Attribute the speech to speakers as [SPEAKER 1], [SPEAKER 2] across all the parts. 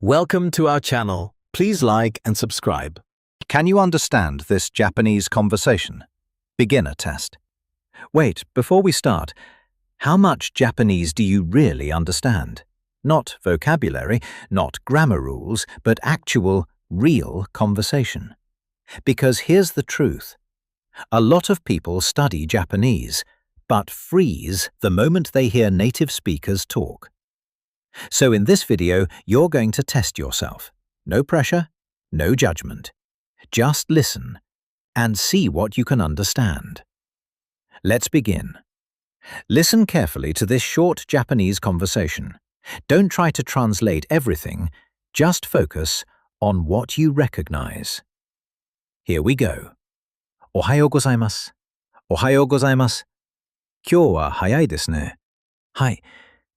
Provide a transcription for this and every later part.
[SPEAKER 1] Welcome to our channel. Please like and subscribe.
[SPEAKER 2] Can you understand this Japanese conversation? Beginner test. Wait, before we start, how much Japanese do you really understand? Not vocabulary, not grammar rules, but actual, real conversation. Because here's the truth. A lot of people study Japanese, but freeze the moment they hear native speakers talk. So in this video, you're going to test yourself. No pressure, no judgment. Just listen and see what you can understand. Let's begin. Listen carefully to this short Japanese conversation. Don't try to translate everything, just focus on what you recognize. Here we go. おはようございます。おはようございます。今日は早いですね。はい。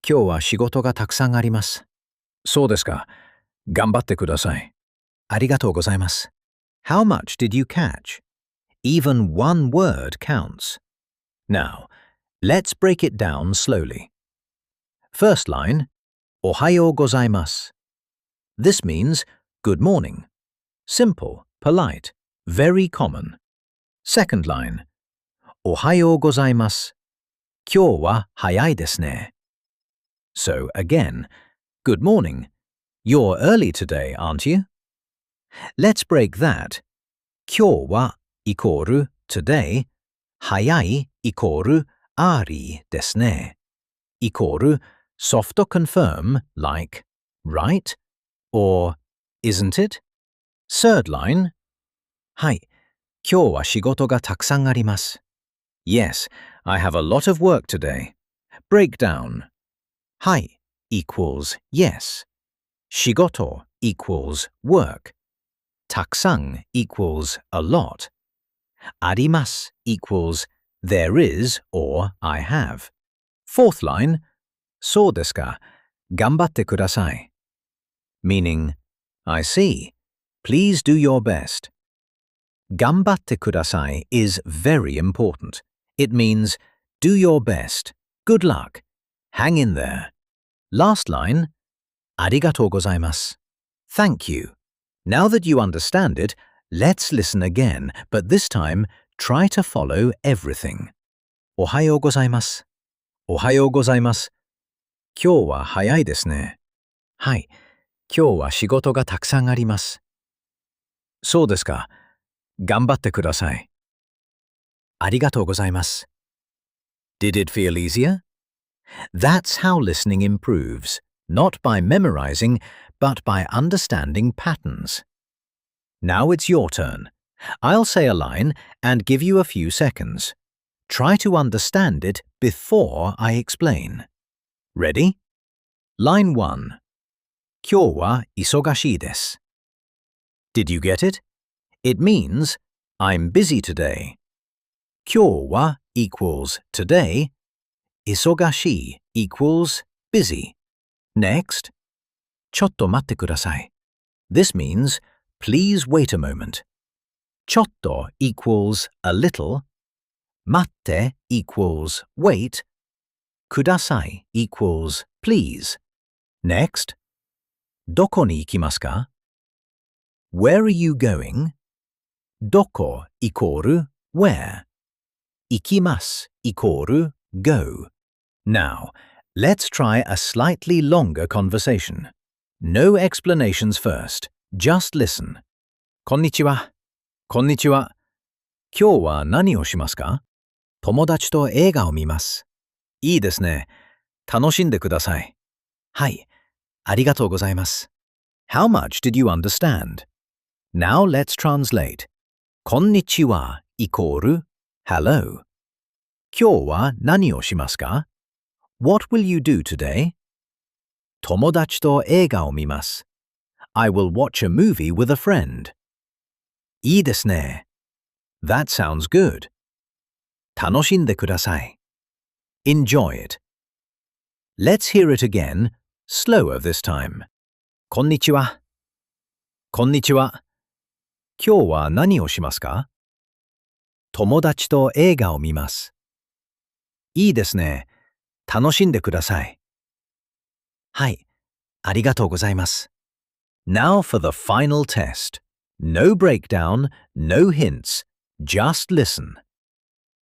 [SPEAKER 2] 今日は仕事がたくさんあります。そうですか。頑張ってください。ありがとうございます。How much did you catch? Even one word counts. Now, let's break it down slowly. First line, おはようございます。This means good morning. Simple, polite, very common. Second line, おはようございます。今日は早いですね。So again, good morning. You're early today, aren't you? Let's break that. 今日は equal today, 早い equal ありですね equal soft confirm like right or isn't it? Third line. はい。今日は仕事がたくさんあります。Yes, I have a lot of work today. Breakdown. はい equals yes. 仕事 equals work. たくさん equals a lot. あります equals there is or I have. Fourth line. そうですか。頑張ってください。Meaning, I see. Please do your best. 頑張ってください is very important. It means do your best. Good luck. Hang in there. Last line. ありがとうございます。Thank you. Now that you understand it, let's listen again, but this time try to follow everything. おはようございます。おはようございます。今日は早いですね。はい。今日は仕事がたくさんあります。そうですか。頑張ってください。ありがとうございます。Did it feel easier? That's how listening improves, not by memorizing, but by understanding patterns. Now it's your turn. I'll say a line and give you a few seconds. Try to understand it before I explain. Ready? Line 1. 今日は忙しいです。Did you get it? It means I'm busy today. 今日は equals today. 忙しい equals busy. Next. ちょっと待ってください。This means please wait a moment. ちょっと equals a little. 待って equals wait. ください equals please. Next. どこに行きますか? Where are you going? どこ equal where. 行きます equal go. Now, let's try a slightly longer conversation. No explanations first. Just listen. こんにちは。こんにちは。今日は何をしますか? 友達と映画を見ます。いいですね。楽しんでください。はい。ありがとうございます。How much did you understand? Now let's translate. こんにちは equal hello. 今日は何をしますか? What will you do today? 友達と映画を見ます。I will watch a movie with a friend. いいですね。That sounds good. 楽しんでください。Enjoy it. Let's hear it again, slower this time. こんにちは。こんにちは。今日は何をしますか? 友達と映画を見ます。いいですね。楽しんでください。はい。ありがとうございます。Now for the final test. No breakdown, no hints, just listen.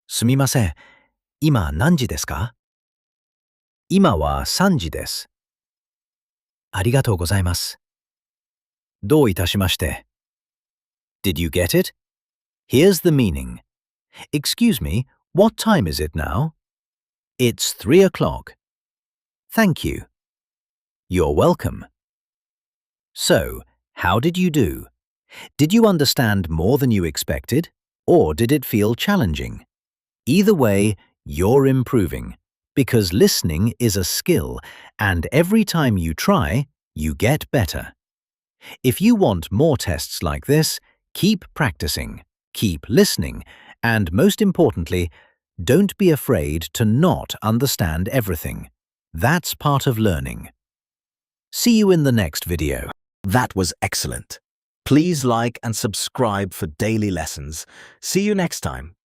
[SPEAKER 2] すみません。今何時ですか？今は3時です。ありがとうございます。どういたしまして。Did you get it? Here's the meaning. Excuse me, what time is it now? It's 3 o'clock. Thank you. You're welcome. So, how did you do? Did you understand more than you expected, or did it feel challenging? Either way, you're improving, because listening is a skill, and every time you try, you get better. If you want more tests like this, keep practicing, keep listening, and most importantly, don't be afraid to not understand everything. That's part of learning. See you in the next video.
[SPEAKER 1] That was excellent. Please like and subscribe for daily lessons. See you next time.